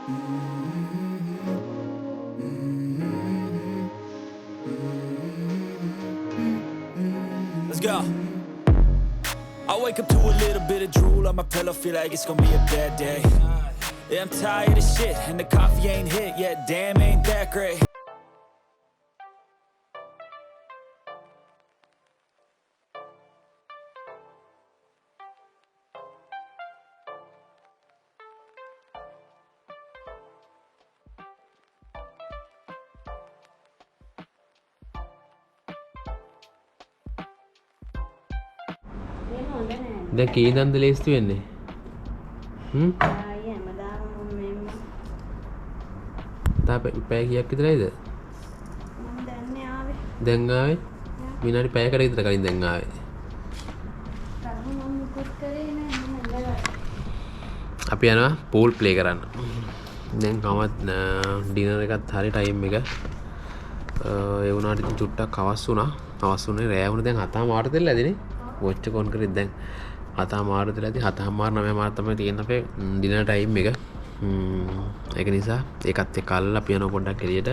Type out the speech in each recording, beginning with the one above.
Let's go. I wake up to a little bit of drool on my pillow, feel like it's gonna be a bad day. Yeah, I'm tired of shit, and the coffee ain't hit yet, damn, ain't that great. දැන් කී දන්ද ලේස්තු වෙන්නේ? ආයේ හැමදාම මෙන්න තාප පැය කීයක් විතරයිද? මම දැන්නේ ආවේ. දැන් ආවේ? විනාඩි පැයකට විතර කලින් දැන් ආවේ. තාම මම මුකුත් කරේ නෑ මම ඉඳලා. අපි යනවා පූල් ප්ලේ කරන්න. දැන් කවවත් ඩිනර් එකත් හරි ටයිම් එක. ඒ වුණාට ඉතින් චුට්ටක් අවස් වුණා. අවස් වුණේ රෑ වුණ දැන් 7:00 තෙල්ල ඇදිනේ. වොච් එක ඔන් කරේ දැන් 7:00 තෙල්ල ඇදි 7:00 9:00 තමයි තියෙන අපේ ඩිනර් ටයිම් එක. ඒක නිසා ඒකත් එක්ක අල්ලලා අපි යනවා පොඩ්ඩක් එළියට.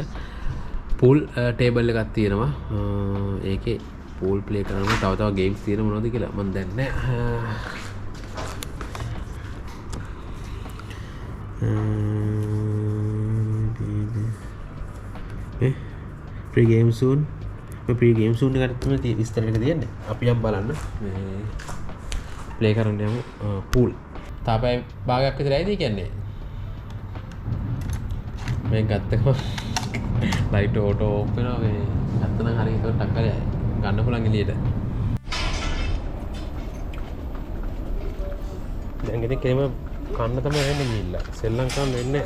පූල් ටේබල් එකක් තියෙනවා. ඒකේ පූල් ප්ලේ කරනවා. තව ගේම්ස් තියෙන මොනවද කියලා මම දන්නේ නැහැ. free game soon. මේ free game soon එකට තමයි විස්තර ටික තියෙන්නේ. අපි යම් බලන්න. මේ ප්ලේ කරන්න යමු පූල්. තාපයි භාගයක් විතර ඇයිද කියන්නේ? මේ ගත්තකම ලයිට් ඕටෝ ඕෆ් වෙනවා මේ ගත්ත නම් හරියට ටක් කරේ ගන්න පුළුවන් එළියට. දැන් ඉතින් කෙනෙම කන්න තමයි එන්නේ මිල්ලා. සෙල්ලම් කරන්න එන්නේ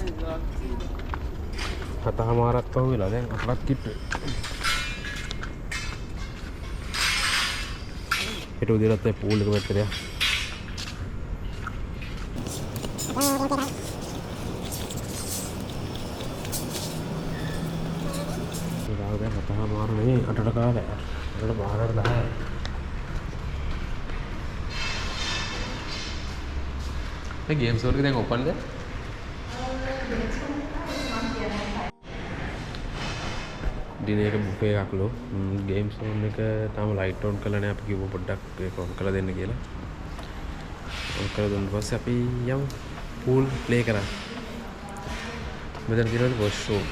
7:00ක් පහු වෙලා දැන් 8ක් කිට්ටුයි. හෙට උදේට පූල් එක පැත්තට යන්න. දැන් 7:00 නෙවෙයි 8ට කාලේ 8ට 12ට 10යි. මේ ගේම් සෝල් එක දැන් ඕපන්ද? ඩිනර් එක බුෆේ එකක්ලු. ගේම් සෝන් එක තාම ලයිට් ඔන් කරලා නැහැ. අපි කිව්ව පොඩ්ඩක් ඒක ඔන් කරලා දෙන්න කියලා. ඔන් කරලා දුන්න පස්සේ අපි යමු පූල් ප්ලේ කරන්න. මෙතන තියෙනවා වොෂ්රූම්.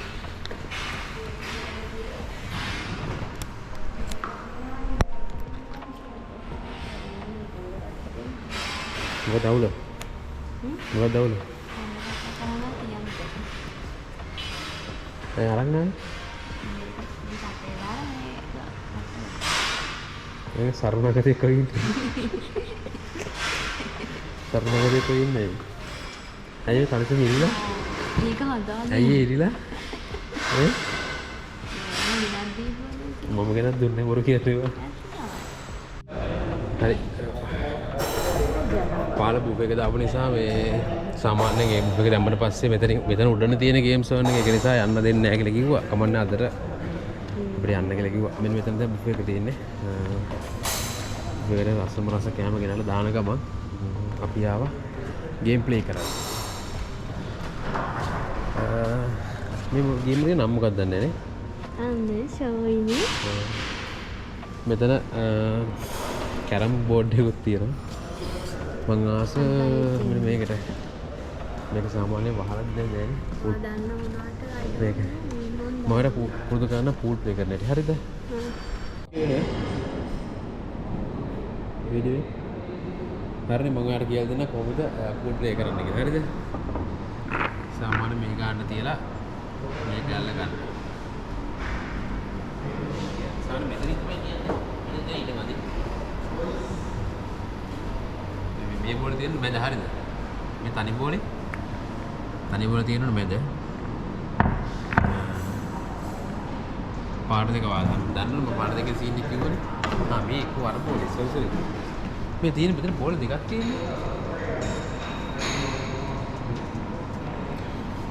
මොකද අවුල? මොකද අවුල? අරන් නැහැ. ඒක සරුණගතේ කොයි ඉන්නේ? සරුණගතේ කොයි ඉන්නේ? අයියෝ කනසෙ ඉරිලා? මේක හදාගන්න. අයියේ ඉරිලා? මම ගෙනත් දුන්නේ බොරු කියනවා. හරි. පාල බුෆේ එක දාපු නිසා මේ සාමාන්‍යයෙන් ඒ බුෆේ එක දැම්මට පස්සේ මෙතන උඩන තියෙන ගේම් සෝන් එක ඒක නිසා යන්න දෙන්නේ නැහැ කියලා කිව්වා. කමන්නේ අදට අපිට යන්න කියලා කිව්වා. මෙන්න මෙතන තමයි බුෆේ එක තියෙන්නේ. බුෆේ එකේ රසම රස කෑම ගෙනල්ලා දාන ගමන් අපි ආවා ගේම් ප්ලේ කරන්න. මේ ගේම් එකේ නම මොකක්ද දන්නේ නැහැ නේ? අනේ ෂෝයිනි. මෙතන කැරම් බෝඩ් එකක් තියෙනවා. මං ආස මෙන්න මේකට. මේක සාමාන්‍යයෙන් වහලක් දැන් නෑනේ. දන්න මොනවට මේක. මම පුරුදු කරන පූල් ප්ලේ කරන්න ඇති. හරිද? වීඩියෝ හරිනේ මම ඔයාලට කියලා දෙන්න කොහොමද පූල් ප්ලේ කරන්න කියලා. හරිද? සාමාන්‍ය මේ ගන්න තියලා මේක අල්ල ගන්න. සාමාන්‍ය මෙතනින් තමයි කියන්නේ. මෙතන ඊට මදි. මේ බෝලේ තියෙන මැද හරියද? මේ තනි බෝලේ තියෙනවනේ මැද. පාට දෙක වාදන්න. දන්නවද මම පාට දෙකේ සීන් එක කිව්වනේ? මේ එක්ක වර බෝලේ සොල්සොල්. මේ තියෙන මෙතන බෝල දෙකක් තියෙනවා.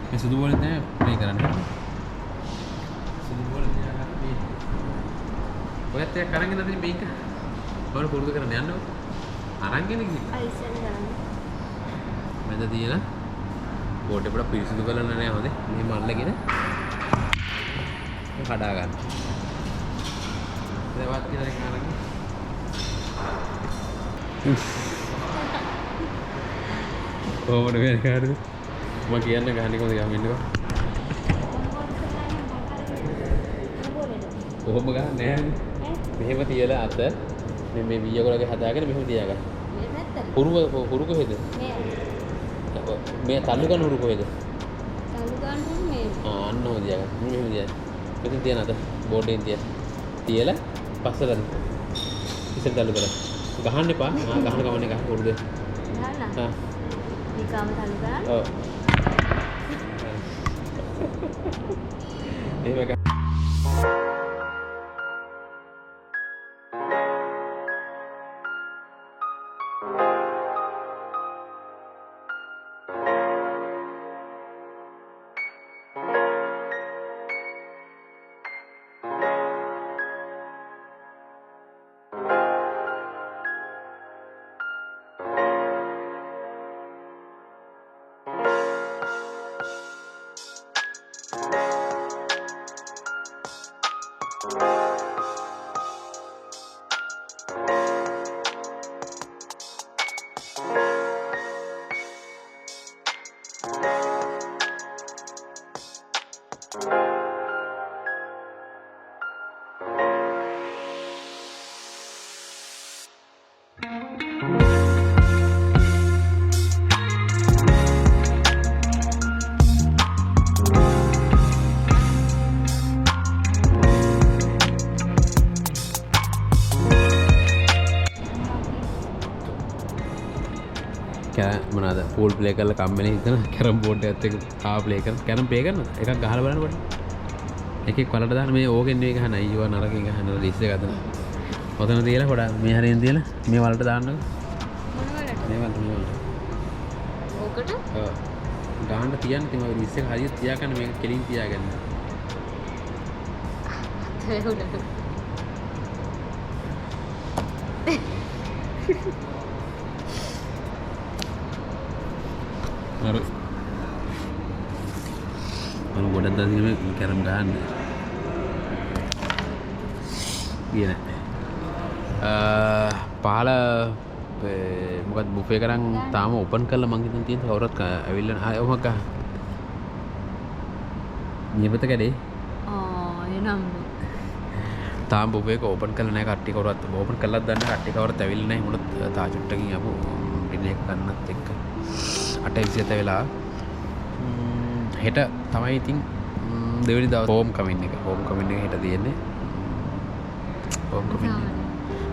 මේ සුදු බෝලේ තමයි ප්ලේ කරන්නේ. සුදු බෝලේ තියාගන්න. ඔයත් එක්ක අරගෙන ඉඳන් මේක බෝල පුරුදු කරන්න යන්න ඕනේ. අරන්ගෙන ගිහින් අයිසෙන් ගන්න. මැද තියෙන බෝඩ් එක පිරිසිදු කරලා නැහැ හොඳේ. මෙහෙම අල්ලගෙන කඩා ගන්න. ඒවත් කියලා එක අරගෙන. කොහොමද වෙන්නේ කාටද? මම කියන්න ගහන්නේ කොහොමද යම් ඉන්නකෝ. කොහොම ගහන්නේ නැහැ. මෙහෙම තියලා අත මේ වීයෝ කරගේ හදාගෙන මෙහෙම තියාගන්න. හුරු කොහෙද? මේ තල්ලු ගන්න හුරු කොහෙද? තල්ලු ගන්න මේ. අන්න හොද තියාගන්න. මෙහෙම තියාගන්න. මෙතන තියන අත බෝඩ් එකෙන් තියලා. තියලා පස්සට ඉස්සර තල්ලු කරා. ගහන්න එපා. ගහන ගමනේ ගහ හුරුද? ගහන්න. නිකම්ම තල්ලු කරා. ඔව්. එහෙම මොනවාද පූල් ප්ලේ කරලා කම්මැලි හිතන කැරම් බෝඩ් එකත් එක්ක ආව ප්ලේ කරන කැරම් ප්ලේ කරන එකක් ගහලා බලන්න එකෙක් වලට දාන්න මේ ඕකෙන් නේ ගහන අයියෝ නරකින් ගහන රිස් එක අතන ඔතන තියලා පොඩ මේ හරියෙන් තියලා මේ වලට දාන්නකො මොන වලට මේ වලට ඕකට ඔව් ගහන්න තියන්න තියම රිස් එක හරියට තියාගන්න මේක කෙලින් තියාගන්න අර මම ගොඩක් දාගෙන මේ කැරම් ගහන්න ගියේ පහල මොකද බුෆේ කරන් තාම ඕපන් කරලා මං හිතන් තියෙන කවුරුත් ඇවිල්ලා නැහැ ඔහොම ගහ නියපත කැඩේ එනම් තාම බුෆේ එක ඕපන් කරලා නැහැ කට්ටිය කවුරුත් ඕපන් කළාද දන්නේ කට්ටිය කවුරුත් ඇවිල්ලා නැහැ මොකද තා චුට්ටකින් ආපු ඩිනර් එක ගන්නත් එක්ක 8:27 වෙලා හෙට තමයි ඉතින් දෙවෙනි දවස් හෝම් කමින් එක හෙට තියෙන්නේ හෝම් කමින්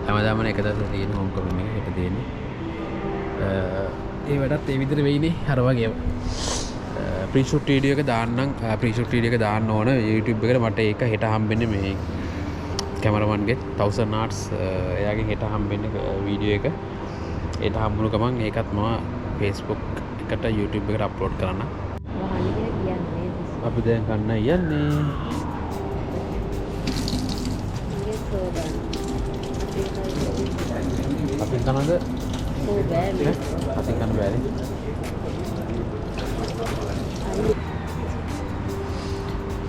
හැමදාම එක දවසක් තියෙන හෝම් කමින් එක හෙට තියෙන්නේ ඒ වැඩත් ඒ විදිහට වෙයිනේ අර වගේම ප්‍රී ෂූට් වීඩියෝ එක දාන්නම් ප්‍රී ෂූට් වීඩියෝ එක දාන්න ඕන YouTube එකට මට ඒක හෙට හම්බෙන්නේ මේ කැමරාමන්ගේ 1000 arts එයාගෙන් හෙට හම්බෙන්නේ වීඩියෝ එක හෙට හම්බුණු ගමන් ඒකත් මම Facebook එකට YouTube එකට අප්ලෝඩ් කරන්න. අපි දැන් කන්න යන්නේ. අපි කනද? ඕ බෑ. අපි කන්න බෑනේ.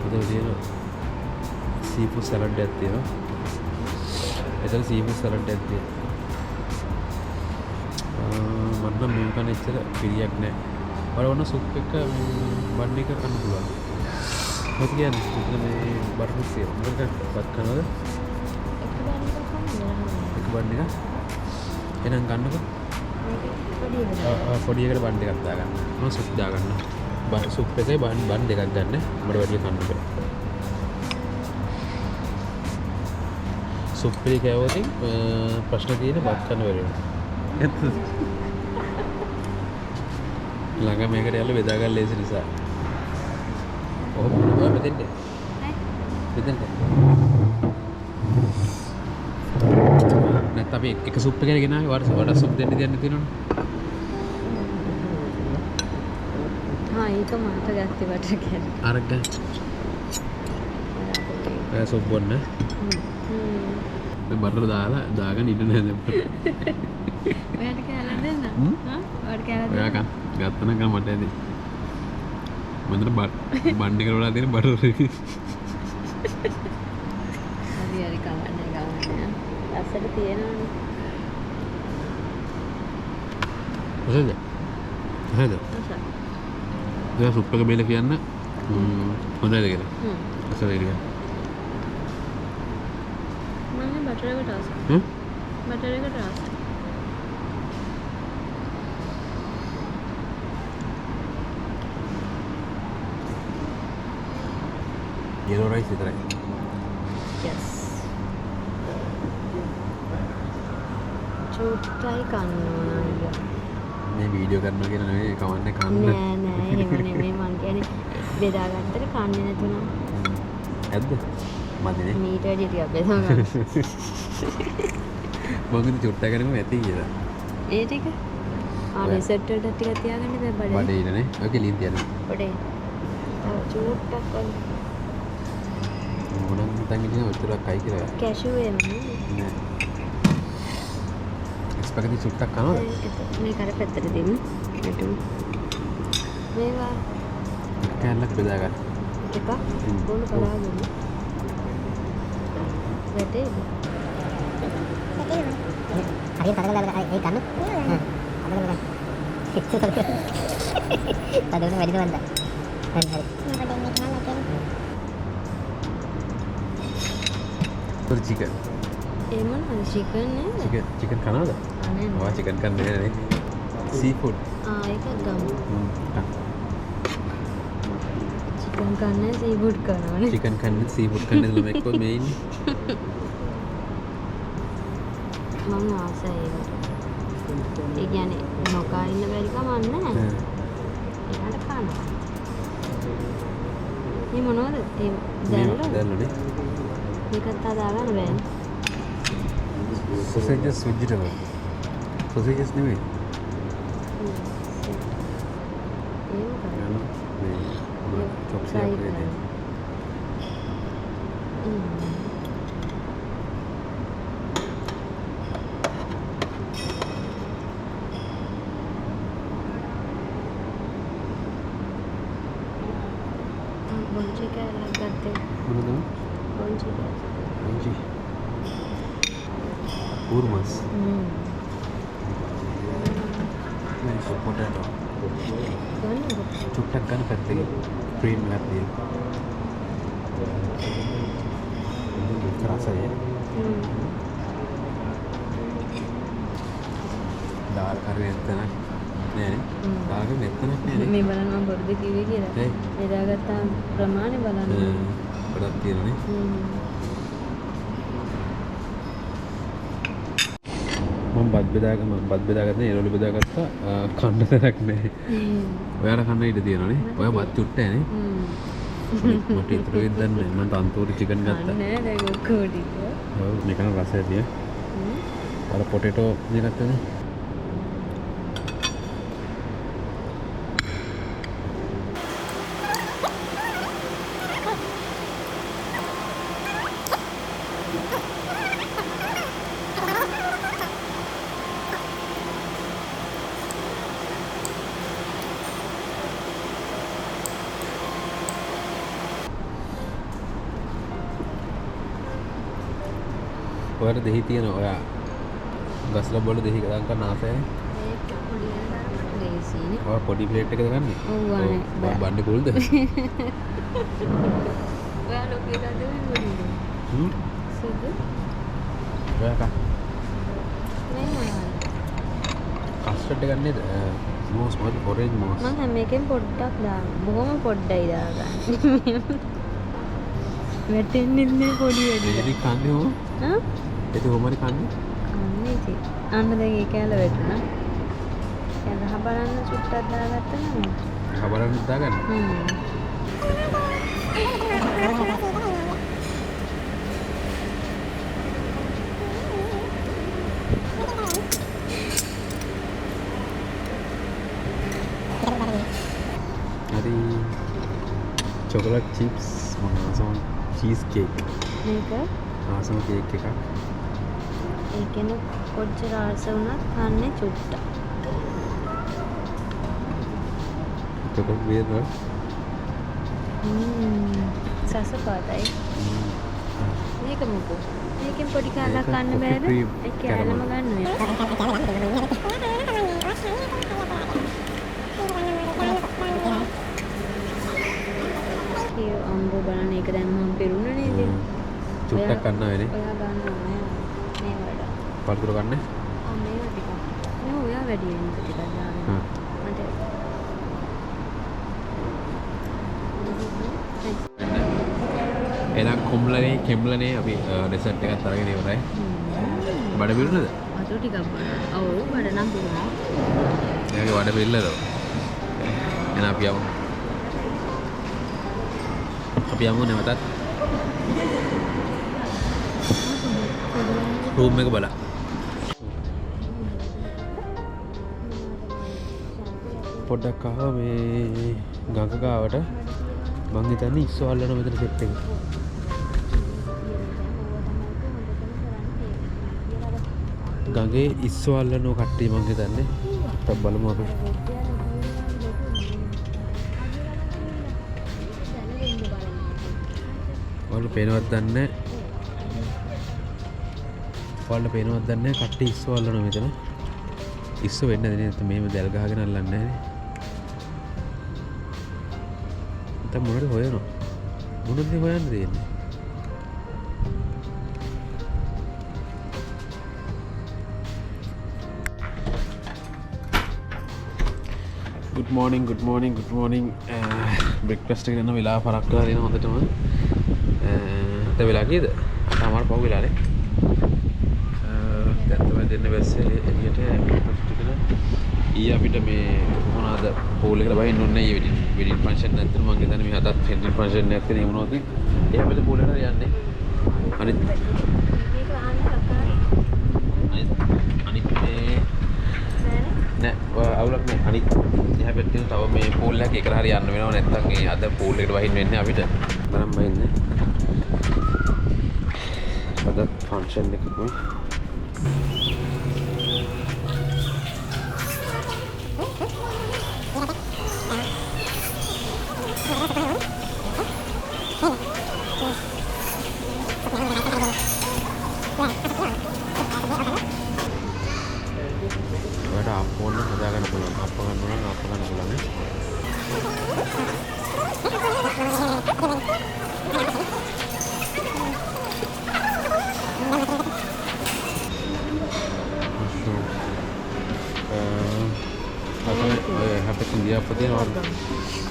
ඉතින් තියෙන සීෆුඩ් සලාඩ් එකක් තියෙනවා. එතන සීෆුඩ් සලාඩ් එකක් තියෙනවා. මට නම් මේක කන්න ඉච්චර පිළියක් නැහැ. බලවන්න සුප් එක බන් එක කන්න පුළුවන්. මොකද කියන්නේ? මෙතන මේ බර්ගර් තියෙනවා. මොකද බත් කනවද? එක බන් එක. එහෙනම් ගන්නකො. පොඩි එකට බන් දෙකක් දාගන්න. මම සුප් දාගන්න. සුප් එකේ බන් දෙකක් ගන්න. මට වැඩි කන්න බෑ. සුප් එක කෑවොත් ප්‍රශ්න තියෙන බත් කන්න බැරි වෙනවා. ළඟ මේකට යල්ල බෙදා ගන්න ලේසි නිසා. ඔහොම ඔය මෙතෙන්ද? මෙතෙන්ද? නැත්නම් අපි එක සුප් එකකට ගෙනාවේ වඩා සුප් දෙන්න දෙන්න තියෙනවනේ. ඒක මට ගත්තේ වට කියලා. අරක. ඒ සුප් බොන්න. මේ බරර දාගෙන ඉන්න නෑ දැන්. ඔයාලට කියලා දෙන්න. ඔයාලට කියලා දෙන්න. ඔයා ගත්තන කම මට ඇති. මෙතන බණ්ඩි කරලා තියෙන බටර් එක. හරි කවන්නේ. අස්සට තියෙනවනේ. හරිද? හරිද? දැන් සුප් එක බෙල කියන්න හොඳයිද කියලා. අසල ඉරිය. මම බටර් එකට ආසයි. බටර් එකට ආසයි. yellow rice විතරයි. yes. චුට්ටයි කන්න ඕන. මේ වීඩියෝ කරනවා කියලා නෙවෙයි කවන්නේ කන්න. නෑ එහෙම නෙමෙයි මං කියන්නේ බෙදාගත්තට කන්නේ නැතුණා. ඇද්ද? මදිනේ. මීට වැඩි ටිකක් බෙදා ගන්න. මම කිව්වා චුට්ටක් ගන්නකම ඇති කියලා. ඒ ටික රිසර්ට් වලට ටිකක් තියාගන්න බෑ බඩේ. බඩේ ඉන්නේ. ඔය කෙලින් තියන්න. බඩේ. චුට්ටක් වගේ. මොනම තැන් ඉන්නේ ඔච්චර කයි කියලා. කැෂුව් එන්නේ. නෑ. ස්පැගටි චුට්ටක් කනවද? මේ කර පැත්තට දෙන්න. ඒටු. මේවා කෑල්ලක් බෙදා ගන්න. එකක් බොන බලාගෙන. වැටේද? හරියට කඩලා ඒ ගන්න. අදගෙන අදගෙන වැඩි නවන්ද? හරි හරි. මොකද චිකන්? ඒ මොනවද චිකන් නේද? චිකන් කනවද? අනේ ඔයා චිකන් කන්නේ නැහැ නේ. සී ෆුඩ්. එකක් ගමු. චිකන් කන්නේ සී ෆුඩ් කරනවනේ. චිකන් කන්නේ සී ෆුඩ් කන්නේ ළමෙක් කො මේ ඉන්නේ. මම ආසයි ඒකට. ඒ කියන්නේ නොකා ඉන්න බැරි කමක් නැහැ. එයාට කනවා. මේ මොනවද? ඒ දැල්ලද? දැල්ලනේ. මේකත් හදාගන්න බෑනේ. sausages vegetable. sausages නෙවෙයි. මේ chops එක නේද? බොන්චි කෑල්ලක් ගත්තේ. මොනද? බොන්චි කෑල්ල. Anji. Urmas. Nice potato. ගන්නකො. චුට්ටක් ගන්න පැත්තකින් ක්‍රීම් එකක් තියෙනවා. රසය. දාල් කරේ නැත්තන නෑනේ. දාල් කරේ නැත්තනක් නෑනේ. මේ බලන්න මම බොරුද කිව්වේ කියලා. බෙදාගත්ත ප්‍රමාණය බලන්න. ගොඩක් තියෙනනේ. මම බත් බෙදාගත්තා එළවලු බෙදාගත්තා කන්න තැනක් නැහැ. ඔයාලා කන්න ඉඩ තියෙනවනේ. ඔයා බත් චුට්ටෑනේ. මට ඉතුරු වෙද්දී දන්නේ මම තන්තූරි චිකන් ගත්තා. නෑ දැන් ඔක්කොම ටික. ඔව් මේක නම් රසය තියෙන. අර පොටේටෝ මේ ගත්තනේ. ඔයාලා දෙහි තියෙන ඔයා ගස්ලා බොල දෙහි ගදන් කරන ආසයනේ. ඒක පොඩි වෙනදාට ලේසියිනේ. ඔයා පොඩි ප්ලේට් එකද ගන්නේ? ඔව් අනේ. බණ්ඩේ කුල්ද? ඔයා ලොකු එකද වෙන්නේ? සුදු. ඔයා කා මේ මොනවද? කස්ටර්ඩ් එක ගන්නේද? මොස් මොකද ඔරෙන්ජ් මොස්. මම හැම එකෙන් පොඩ්ඩක් දාන්න. බොහොම පොඩ්ඩයි දාගන්න. වැටෙන්නේ නැහැ පොඩි වැඩි. දෙදි කන්නේ හො? හා? ඒක කොහමද කන්නේ? කන්නේ ඉතින්. අන්න දැන් ඒ කෑල්ල වැටුණා. දැන් අහ බලන්න චුට්ටක් දාගත්තා නේද? කබරන් දාගන්න. හරි chocolate chips මොනවාසම cheese cake මේක ආසම කේක් එකක් ඒකෙන කොච්චර ආස වුණත් කන්නේ චුට්ටක්. chocolate වේද සස පාටයි. මේක මොකෝ? මේකෙන් පොඩි කාලක් ඒක ගන්න coffee බෑද? cream ඒ කෑල්ලම caramel. ගන්න ඔය. අම්බෝ බලන්න ඒක දැන් මම පෙරුණ නේද? චුට්ටක් කන්න වෙන්නේ. ඔයා ගන්න ඕනේ. මේ වඩා. පල්කුර ගන්න. මේ ටිකක්. මේ ඔයා වැඩි වෙන ටිකක් දාන්න. මට එහෙනම් කොම්ලනේ කෙම්ලනේ අපි ඩෙසර්ට් එකත් අරගෙන ඉවරයි. බඩ පිරුණද? වතුර ටිකක් බොන්න. ඔව් බඩ නම් පිරුණා. එයාගේ බඩ පිරෙල්ලද? එහෙනම් අපි යමු. අපි යමු නැවතත්. රූම් එක බලන්න. පොඩ්ඩක් ආව මේ ගඟ ගාවට මං හිතන්නේ ඉස්සෝ අල්ලන මෙතන සෙට් එක. ගඟේ ඉස්සෝ අල්ලනෝ කට්ටිය මං හිතන්නේ. ටක් බලමු අපි. ඔයාලා පේනවත් දන්නේ ඔයාලා පේනවත් දන්නේ කට්ටිය ඉස්සෝ අල්ලනවා මෙතන. ඉස්සෝ වෙන්නේ නැද නේද? මෙහෙම දැල් ගහගෙන අල්ලන්නේ නැහැ. දැන් මොනවද හොයනවා? මොනවද හොයන්න දෙන්නේ? good morning breakfast එක කරන වෙලාව පරක් කරලා දෙන හොඳටම ඊට වෙලා කීයද? අතමාර පහු වෙලානේ. දැන් තමයි දෙන්න බැස්සේ එළියට breakfast කරන ඊ අපිට මේ මොනවාද පූල් එකට බහින්න ඕනේ ඊ වෙඩින් ෆන්ක්ෂන් නැත්නම් මම හිතන්නේ මේ හදත් වෙඩින් ෆන්ක්ෂන් එකක් තියෙන මොනවද? ඒ අපිට පූල් එකට යන්නේ. අනිත් නෑ අවුලක් නෑ. අනිත් එහා පැත්තේ තව මේ පූල් එකක් එකට හරි යන්න වෙනව නැත්නම් ඒ අද පූල් එකට වහින්න වෙන්නේ අපිට. බලන්න බහින්නේ. අද ෆන්ක්ෂන් එකකුයි. අපෝන්න හදාගන්න පුළුවන්. අප ගන්නවා නම් අප ගන්න පුළුවන්. හැපෙත් ඉන්දියා පොතේ වර්ග.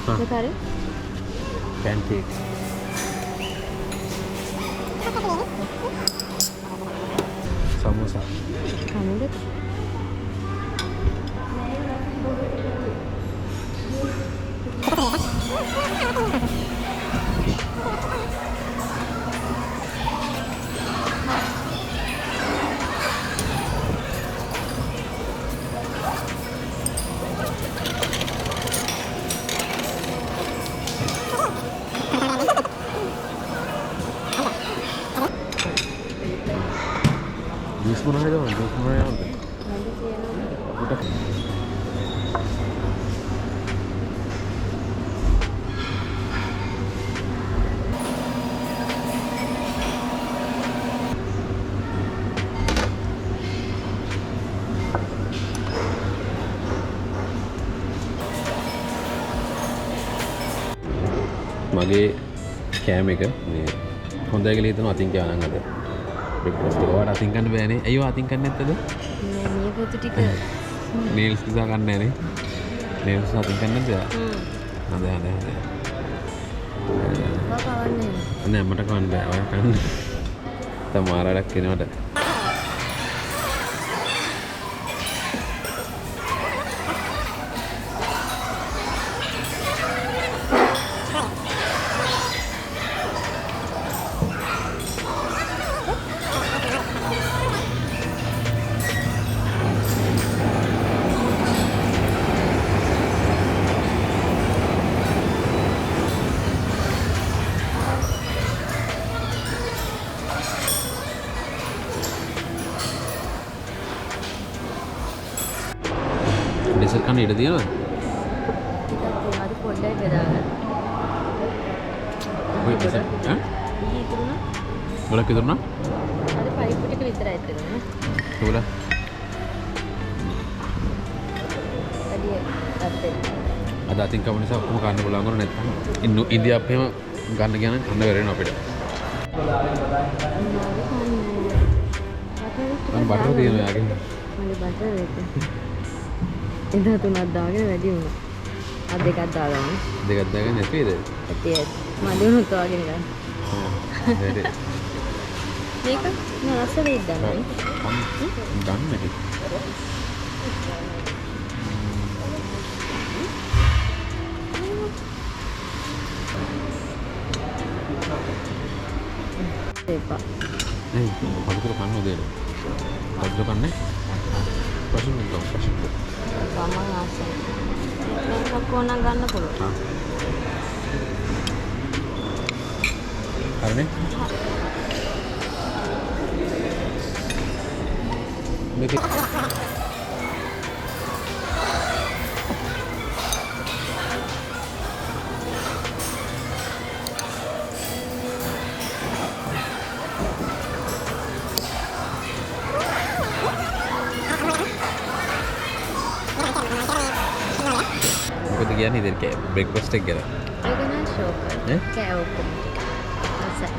මොකද? pancakes. samosa. කමුද? Jus mana ada? Jus mana ada? Udah. මගේ කෑම එක මේ හොඳයි කියලා හිතනවා අතින් කෑවනම් අද බ්‍රේක්ෆාස්ට් එක වඩා අතින් කන්න බෑනේ. අයියෝ අතින් කන්නේ නැත්තද? මේ පොතු ටික නේල්ස් නිසා කන්නේ නැනේ. නේල්ස් අතින් කන්නේ නැද්ද? හොඳ. නෑ මට කවන්න බෑ. ඔයා කන්න. තමාරලක් කෙනවට. ඩෙසර්ට් කන්න ඉඩ තියෙනවද? ටිකක් පොඩ්ඩයි බෙදාගන්න. කොයි පස්සේ ඈ ඊ ඉතුරුනා ගොඩක් ඉතුරුනා අර පයිප් ටික විතරයි ඉතුරුනේ ඒවල වැඩි අතේ අද අතින් කම නිසා ඔක්කොම ගන්න පුළුවන් කර නැත්නම් ඉන්දියාප් එහෙම ගන්න ගියා නම් කන්න වෙරෙනවා අපිට මම බටර් තියෙනවා යාගේ මගේ බටර් එක එදා තුනක් දාගෙන වැඩි වුණා අද දෙකක් දාගන්න දෙකක් දාගෙන නැති වේද ඇති මඩ වුණොත් වාගෙන ගන්න හරි මේක නෑ අසල ඉද්දන්නේ ගන්න නැති එපා නේ පොඩි කන්න දෙන්න පොඩි කන්නේ ප්‍රශ්න නෑ ප්‍රශ්න මම ආසයි මේක කොහොනම් ගන්න පුළුවන් හරිනේ මේක මොකද කියන්නේ ඉතින් බ්‍රේක්ෆාස්ට් එක කියලා ඒක නෑ ෂෝක් කෑ ඔක්කොම අසයි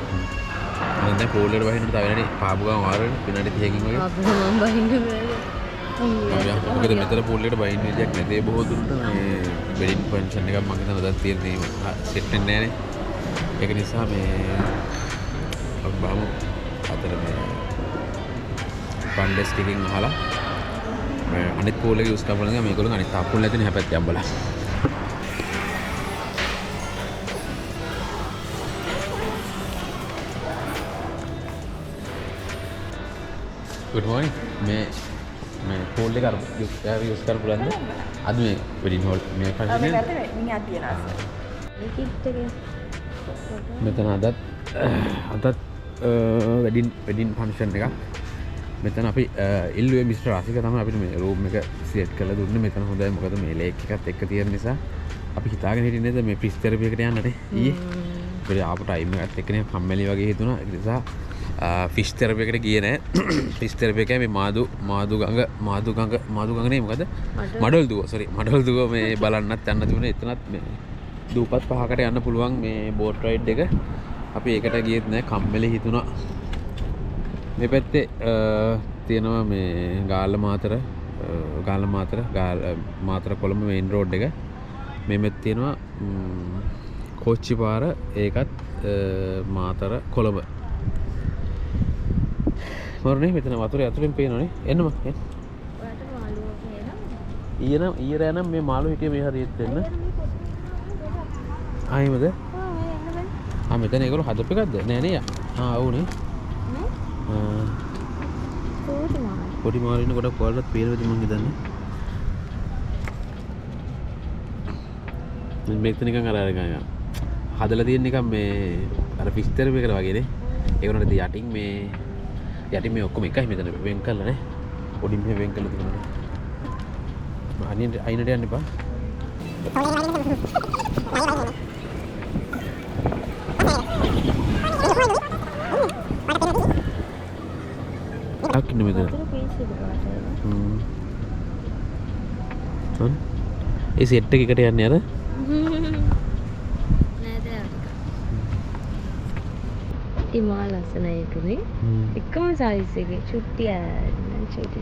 මම දැන් පෝල් එකට වහින්නට තව වෙනදී පාපු ගම වාරෙන් විනාඩි 30කින් වගේ අපේ මම බහින්න බෑ මොකද මෙතන පෝල් එකට වහින්න විදියක් නැතේ බොහෝ දුරට මේ වෙඩින් ෆන්ක්ෂන් එකක් මම හිතනවා දැන් තියෙන්නේ සෙට් වෙන්නේ නැහනේ ඒක නිසා මේ අපි බාමු අතර මේ ෆන්ඩස් ටිකකින් අහලා මේ අනිත් පෝල් එක යූස් කරපුවා නම් මේගොල්ලෝ අනිත් තාප්පුල් නැතිනේ හැපැත්තේ අම්බලා Good morning. मैं फोल्ड लेकर यूज़ कर बुलाने आज मैं वेडिंग हॉल में फंक्शन है මේ කිට් එක මෙතන අදත් වෙඩින් ෆන්ක්ෂන් එකක් මෙතන අපි ඉල්ලුවේ මිස්ටර් රාසික තමයි අපිට මේ රූම් එක සෙට් කරලා දුන්නේ මෙතන හොඳයි මොකද මේ ලේක් එකත් එක්ක තියෙන නිසා අපි හිතාගෙන හිටියේ නේද මේ ෆිස් තෙරපි එකට යන්නට ඊයේ අපිට ආපු ටයිම් එකත් එක්කනේ කම්මැලි වගේ හිතුණා ඒ නිසා ෆිෂ් තෙරපි එකට ගියේ නෑ ෆිෂ් තෙරපි එකේ මේ මාදු ගඟ නේ මොකද මඩොල් දුව මේ බලන්නත් යන්න තිබුණේ එතනත් මේ දූපත් පහකට යන්න පුළුවන් මේ බෝට් රයිඩ් එක අපි ඒකට ගියෙත් නෑ කම්මැලි හිතුණා මේ පැත්තේ තියෙනවා මේ මාතර කොළඹ මේන් රෝඩ් එක මේ මෙත් තියෙනවා කොච්චි පාර ඒකත් මාතර කොළඹ මොරනේ මෙතන වතුරේ ඇතුලෙන් පේනවනේ එන්නම ඔයාලට මාළුවා පේනවා ඊයේ රෑ නම් මේ මාළු හිටියේ මේ හරියට එන්න ආයිමද මෙතන ඒගොල්ලෝ හදපු එකක්ද නෑ නේ වුනේ පොඩි මාළු ඉන්න කොට කොල්ලත් පේනවද මං හිතන්නේ මේක නිකන් අර හදලා තියෙන නිකන් මේ අර ෆිෂ් තෙරපි එකට වගේනේ ඒක උනට යටින් මේ ඔක්කොම එකයි මෙතන වෙන් කරලා නේ පොඩින් මෙහෙ වෙන් කරලා තියෙනවා අයිනට යන්න එපා අක්කින්න මෙතන ඒ සෙට් එකකට යන්නේ අර ඉමා ලස්සනයි ඒකනේ එකම සයිස් එකේ චුට්ටි ආන්න චුට්ටි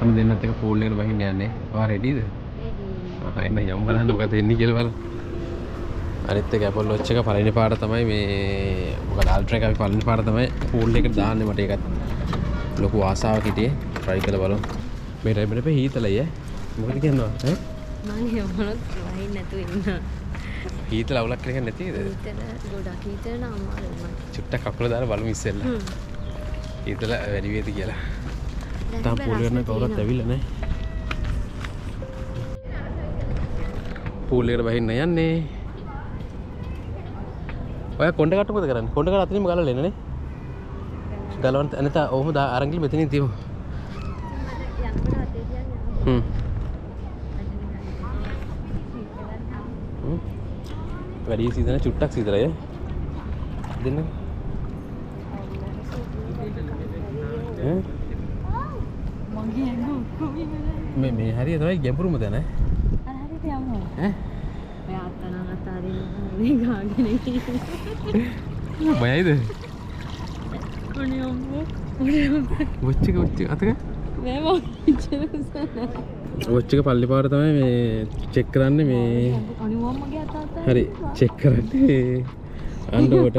අපි දෙන්නත් එක පූල් එකට බහින්න යන්නේ. ඔයා රෙඩිද? එන්න යමු බලන්න මොකද වෙන්නේ කියලා බලන්න. අනිත් එක Apple Watch එක පළවෙනි පාර තමයි මේ මොකද අල්ට්‍රා එක අපි පළවෙනි පාර තමයි පූල් එකට දාන්නේ මට ඒකත් ලොකු ආසාවක් හිටියේ. try කරලා බලමු. මේ ටයිම් එකේ හීතලයි ඈ. මොකද කියනවා ඈ? මම මොනොත් වහින්න නැතුව ඉන්නවා. හීතල අවුලක් කියලා නැති නේද? හීතල ගොඩක් හීතල නම් අමාරුයි. චුට්ටක් කකුල දාලා බලමු ඉස්සෙල්ලා. හීතල වැඩි වේද කියලා. තාම පොල් කරන කවුරුත් ඇවිල්ලා නැහැ. පූල් එකට බහින්න යන්නේ. ඔය කොණ්ඩ කට්ට මොකද කරන්නේ? කොණ්ඩ කට්ට අතනින්ම ගලලා එන්නනේ. ගලවන්න නැත්නම් ඔහොම අරන් ගිහින් මෙතනින් තියමු. වැඩි සීසන චුට්ටක් සීතලයි දෙන්න. මේ හරිය තමයි ගැඹුරුම තැන. අර හරියට යමු. ඔය අතන අතාරින්න ගාගෙන බයයිද? අනේ අම්මෝ. වොච්චක අතක? මේ වොච්චක පල්ලි පාර තමයි මේ චෙක් කරන්නේ මේ. අනේ අම්මගේ අත හරි චෙක් කරන්නේ අඬවට.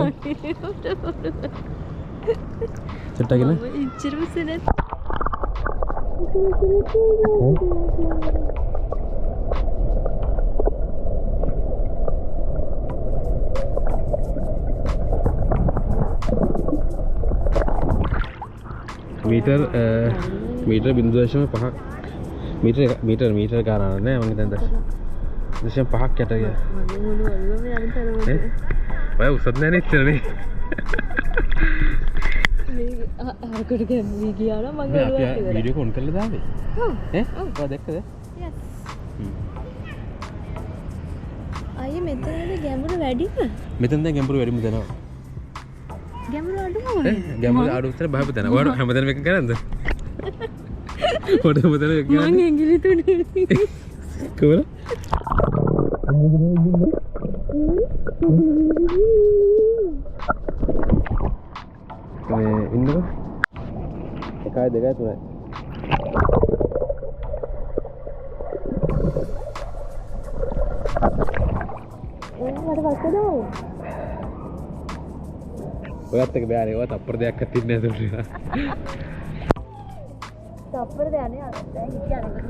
චට්ටගෙන. ඉච්චර උසනේ. මීටර් 0.5 මීටර ගානක් නෑ මම හිතන්නේ 0.5ක් යට ගියා. ඔය උසත් නෑනේ ඉච්චරනේ. අරකට ගැම්මී ගියා නම් මගේ ඔළුව ඉවරයි. වීඩියෝ කොන් කරලා දාන්නේ. ඔව්. ඔය දැක්කද? යස්. අයියේ මෙතනද ගැඹුරු වැඩිද? මෙතන දැන් ගැඹුරු වැඩිම දෙනවා. ගැඹුරු අඩුම ගැඹුරු අඩු උතර බහපු දෙනවා. ඔයාලා හැමදැනම එක කරන්නද? ඔයාලා හැමදැනම එක මං ඇඟිලි තුනේ. කොහොමද? මේ ඉන්නකො 1 2 3 ඔයත් එක බෑනේ ඔය තප්පර දෙයක් අත්ින්නේ නැහැ තප්පර දෙන්නේ අර දැන් කියන්නේ.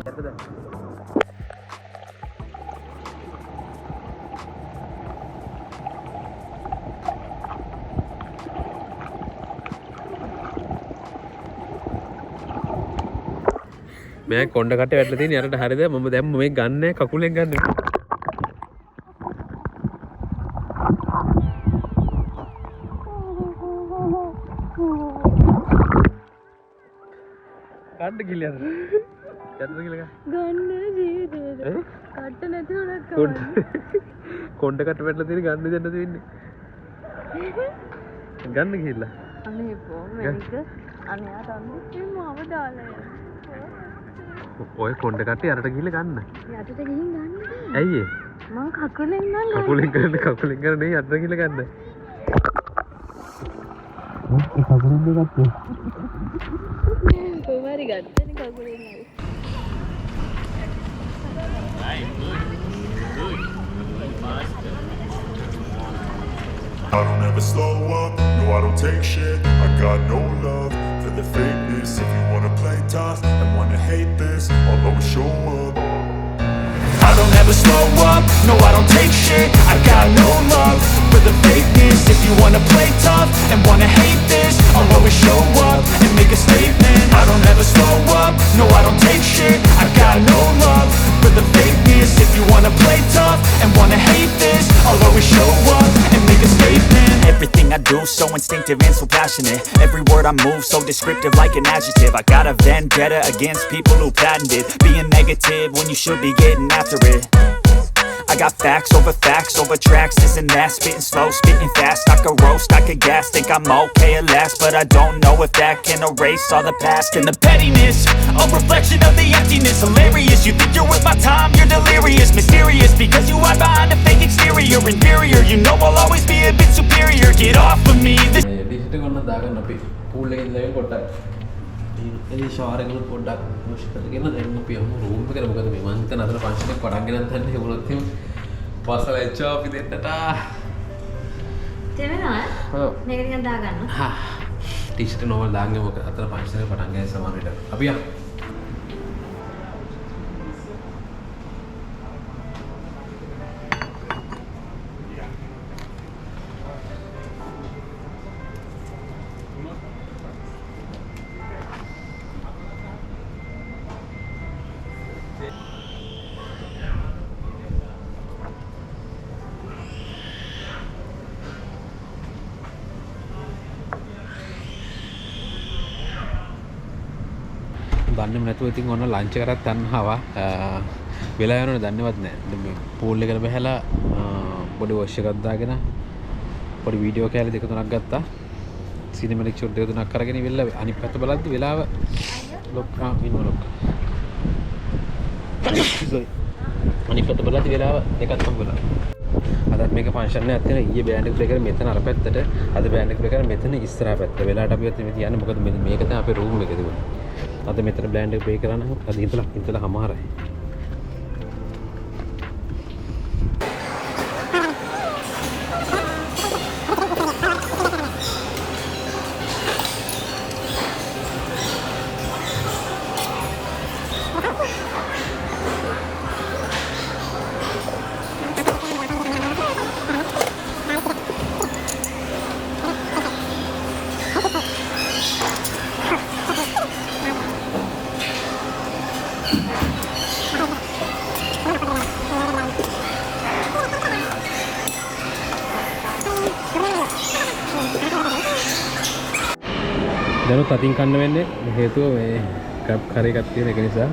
මේ කොණ්ඩ කටේ වැටලා තියෙන යරට හරියද මම දැන් මේ ගන්න කකුලෙන් ගන්න. කඩ ගිලියද? යද්ද කියලා ගන්න ජීවිතේ. කට්ට නැති උනක් කොණ්ඩ කට වැටලා තියෙන ගන්න දෙන්නද වෙන්නේ? ගන්න ගිහිල්ලා. අනේ පො මේක අනේ ආ තන්නේ මාව දාලා. ඔය කොණ්ඩ කටේ යරට ගිහිල්ලා ගන්න. යටට ගිහින් ගන්න. ඇයි ඒ? මං කකුලෙන් නම් කකුලෙන් කරන්නේ යටට ගිහිල්ලා ගන්න. කකුලෙන් දෙගත්තා. කොහමරි ගත්තනේ කකුලෙන් හරි. I don't ever slow up, no I don't take shit. I got no love for the fakeness. If you wanna play tough and wanna hate this, I'll always show up. I don't ever slow up, no I don't take shit. I got no love for the fakeness. If you wanna play tough and wanna hate this, I'll always show up and make a statement. I don't ever slow up, no I don't take shit. I got no love for the fakeness. If you wanna play tough and wanna hate this, I'll always show up and make a statement. Everything I do so instinctive and so passionate. Every word I move so descriptive like an adjective. I got a vendetta against people who patented being negative when you should be getting after it. I got facts over tracks, this and that. Spitting slow, spitting fast. I could roast, I could gas. Think I'm okay at last, but I don't know if that can erase all the past. And the pettiness, a reflection of the emptiness. Hilarious, you think you're worth my time, you're delirious. Mysterious, because you hide behind a fake exterior. Inferior, you know I'll always be a bit superior. Get off of me. ටිෂර්ට් ගන්න දාගන්න අපි pool එකේ ඉඳලා පොඩ්ඩක් ඒ shower එකේ පොඩ්ඩක් මුෂ් කරගෙන දැන් අපි යමු රූම් එකට. මොකද මේ මං හිතන අතන ෆන්ක්ෂන් එක පටන් ගෙන ගන්න හේවුනොත් එහෙම පස්සල එච්චා අපි දෙන්නට තේරෙනවද? ඔව් මේක නිකන් දාගන්න. හා ටිෂර්ට් නෝමල් දාන්නේ මොකද අතන ෆන්ක්ෂන් එක පටන් ගන්න සමාන විතර අපි යමු. දන්නේම නැතුව ඉතින් ඔන්න ලන්ච් කරත් තන්හාවා වෙලා යනවනේ දන්නේවත් නැහැ. මේ පූල් එකට බහැලා පොඩි වොෂ් එකක් දාගෙන පොඩි වීඩියෝ කැලේ දෙක තුනක් ගත්තා. සිනමැටික් ෂොට් දෙක තුනක් අරගෙන ඉවිල්ලා අනිත් පැත්ත බලද්දි වෙලාව ලොක්කා ඉන්නලොක්. sorry. අනිත් පැත්ත බලද්දි වෙලාව දෙකක් හම්බුණා. අදත් මේක ෆන්ක්ෂන් එකක් තියෙන ඊයේ බෑන්ඩ් එක ප්ලේ කරේ මෙතන අර පැත්තට අද බෑන්ඩ් එක ප්ලේ කරේ මෙතන ඉස්සරහ පැත්ත. වෙලාවට අපි ඔතන තියන්නේ මොකද මේක තමයි අපේ රූම් එක තිබුණේ. අද මෙතන බෑන්ඩ් එක ප්ලේ කරා නම් අද ඉඳලා හමාරයි. දැනුත් අතින් කන්න වෙන්නේ හේතුව මේ කප් කරේ එකක් තියෙන එක නිසා.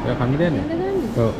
ඔය කන්න දෙන්නේ? ඔව්.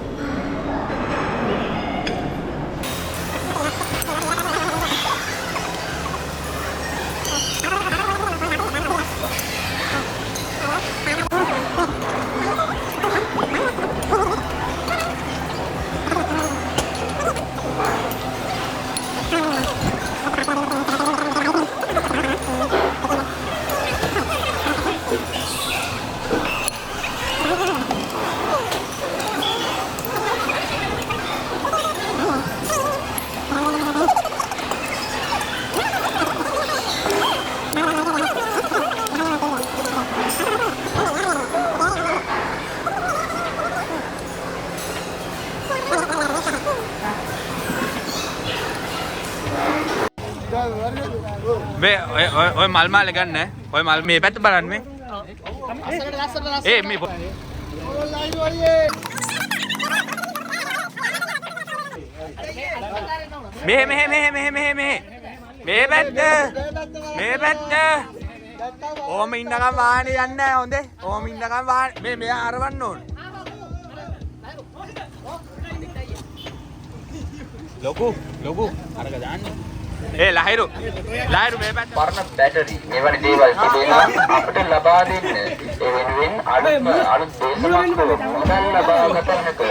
මේ ඔය මල් මාල ගන්න ඔය මල් මේ පැත්ත බලන්න මේ ඒ මේ මේ පැත්ත ඕම ඉන්නකම් වාහනේ යන්නේ නැහැ හොඳේ ඕම ඉන්නකම් වාහනේ මේ අරවන්න ඕනේ ලොකු අරක දාන්න ඒ ලහිරු මේ පැත්ත පරණ බැටරි මෙවැනි දේවල් තිබෙනවා අපිට ලබා දෙන්න ඒ වෙනුවෙන් අලුත් දේශමාන මොඩල් ලබා ගන්නට